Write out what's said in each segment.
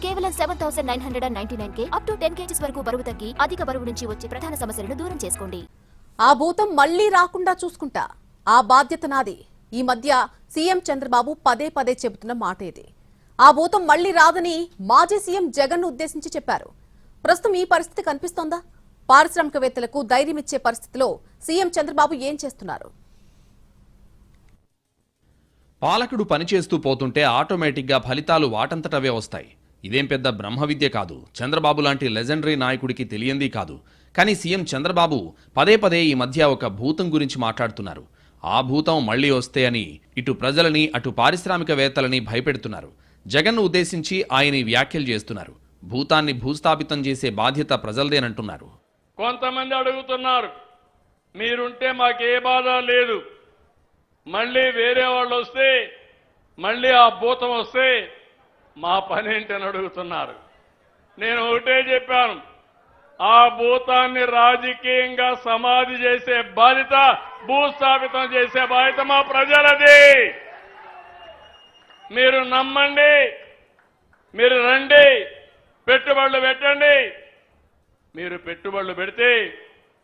కేవలం 7,999 up to 10 kgs వరకు బరువు తగ్గి అధిక బరువు నుంచి వచ్చే ప్రధాన సమస్యలను దూరం చేసుకోండి. ఆ భూతం మళ్లీ రాకుండా చూసుకుంటా, ఆ బాధ్యత నాది. ఈ మధ్య సీఎం చంద్రబాబు పదే పదే చెబుతున్న మాట ఇది. ఆ భూతం మళ్లీ రాదని మాజీ సీఎం జగన్ ఉద్దేశించి చెప్పారు. ప్రస్తుతం ఈ పరిస్థితి కనిపిస్తోందా? పారిశ్రామికవేత్తలకు ధైర్యం ఇచ్చే పరిస్థితిలో సీఎం చంద్రబాబు ఏం చేస్తున్నారు? పాలకుడు పనిచేస్తూ పోతుంటే ఆటోమేటిక్గా ఫలితాలు వాటంతటవే వస్తాయి. ఇదేం పెద్ద బ్రహ్మ విద్య కాదు. చంద్రబాబు లాంటి లెజెండరీ నాయకుడికి తెలియంది కాదు. కానీ సీఎం చంద్రబాబు పదే పదే ఈ మధ్య ఒక భూతం గురించి మాట్లాడుతున్నారు. ఆ భూతం మళ్లీ వస్తే అని ఇటు ప్రజలని అటు పారిశ్రామికవేత్తలని భయపెడుతున్నారు. జగన్ను ఉద్దేశించి ఆయన వ్యాఖ్యలు చేస్తున్నారు. భూతాన్ని భూస్థాపితం చేసే బాధ్యత ప్రజలదేనంటున్నారు. కొంతమంది అడుగుతున్నారు, మీరుంటే మాకే బాధ లేదు, మళ్ళీ వేరే వాళ్ళు వస్తే మళ్ళీ ఆ భూతం వస్తే మా పని ఏంటని అడుగుతున్నారు. నేను ఒకటే చెప్పాను, ఆ భూతాన్ని రాజకీయంగా సమాధి చేసే బాధ్యత, భూస్థాపితం చేసే బాధ్యత మా ప్రజలది. మీరు నమ్మండి, మీరు రండి, పెట్టుబడులు పెట్టండి. మీరు పెట్టుబడులు పెడితే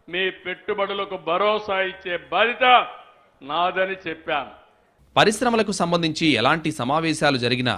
మీ పెట్టుబడులకు భరోసా ఇచ్చే బాధ్యత నాదని చెప్పాను. పరిశ్రమలకు సంబంధించి ఎలాంటి సమావేశాలు జరిగినా,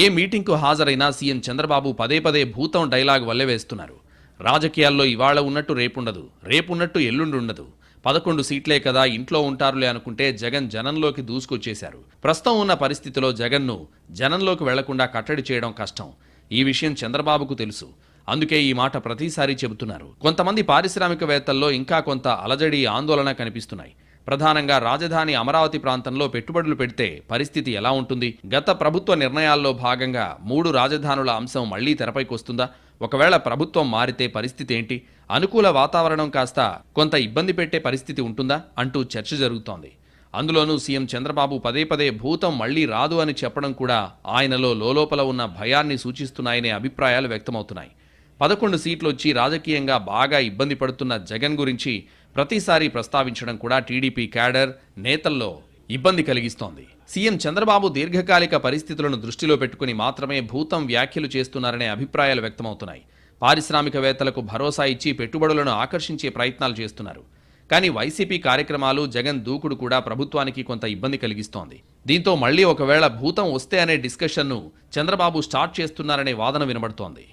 ఏ మీటింగ్కు హాజరైనా సీఎం చంద్రబాబు పదే పదే భూతం డైలాగ్ వల్లెవేస్తున్నారు. రాజకీయాల్లో ఇవాళ ఉన్నట్టు రేపుండదు, రేపున్నట్టు ఎల్లుండి ఉండదు. 11 సీట్లే కదా, ఇంట్లో ఉంటారులే అనుకుంటే జగన్ జనంలోకి దూసుకొచ్చేశారు. ప్రస్తుతం ఉన్న పరిస్థితిలో జగన్ను జనంలోకి వెళ్లకుండా కట్టడి చేయడం కష్టం. ఈ విషయం చంద్రబాబుకు తెలుసు. అందుకే ఈ మాట ప్రతిసారి చెబుతున్నారు. కొంతమంది పారిశ్రామికవేత్తల్లో ఇంకా కొంత అలజడి, ఆందోళన కనిపిస్తున్నాయి. ప్రధానంగా రాజధాని అమరావతి ప్రాంతంలో పెట్టుబడులు పెడితే పరిస్థితి ఎలా ఉంటుంది? గత ప్రభుత్వ నిర్ణయాల్లో భాగంగా 3 రాజధానుల అంశం మళ్లీ తెరపైకొస్తుందా? ఒకవేళ ప్రభుత్వం మారితే పరిస్థితి ఏంటి? అనుకూల వాతావరణం కాస్త కొంత ఇబ్బంది పెట్టే పరిస్థితి ఉంటుందా అంటూ చర్చ జరుగుతోంది. అందులోనూ సీఎం చంద్రబాబు పదే పదే భూతం మళ్లీ రాదు అని చెప్పడం కూడా ఆయనలో లోలోపల ఉన్న భయాన్ని సూచిస్తున్నాయనే అభిప్రాయాలు వ్యక్తమవుతున్నాయి. 11 సీట్లు వచ్చి రాజకీయంగా బాగా ఇబ్బంది పడుతున్న జగన్ గురించి ప్రతిసారి ప్రస్తావించడం కూడా టీడీపీ క్యాడర్ నేతల్లో ఇబ్బంది కలిగిస్తోంది. సీఎం చంద్రబాబు దీర్ఘకాలిక పరిస్థితులను దృష్టిలో పెట్టుకుని మాత్రమే భూతం వ్యాఖ్యలు చేస్తున్నారనే అభిప్రాయాలు వ్యక్తమవుతున్నాయి. పారిశ్రామికవేత్తలకు భరోసా ఇచ్చి పెట్టుబడులను ఆకర్షించే ప్రయత్నాలు చేస్తున్నారు. కానీ వైసీపీ కార్యక్రమాలు, జగన్ దూకుడు కూడా ప్రభుత్వానికి కొంత ఇబ్బంది కలిగిస్తోంది. దీంతో మళ్లీ ఒకవేళ భూతం వస్తే అనే డిస్కషన్ను చంద్రబాబు స్టార్ట్ చేస్తున్నారనే వాదన వినబడుతోంది.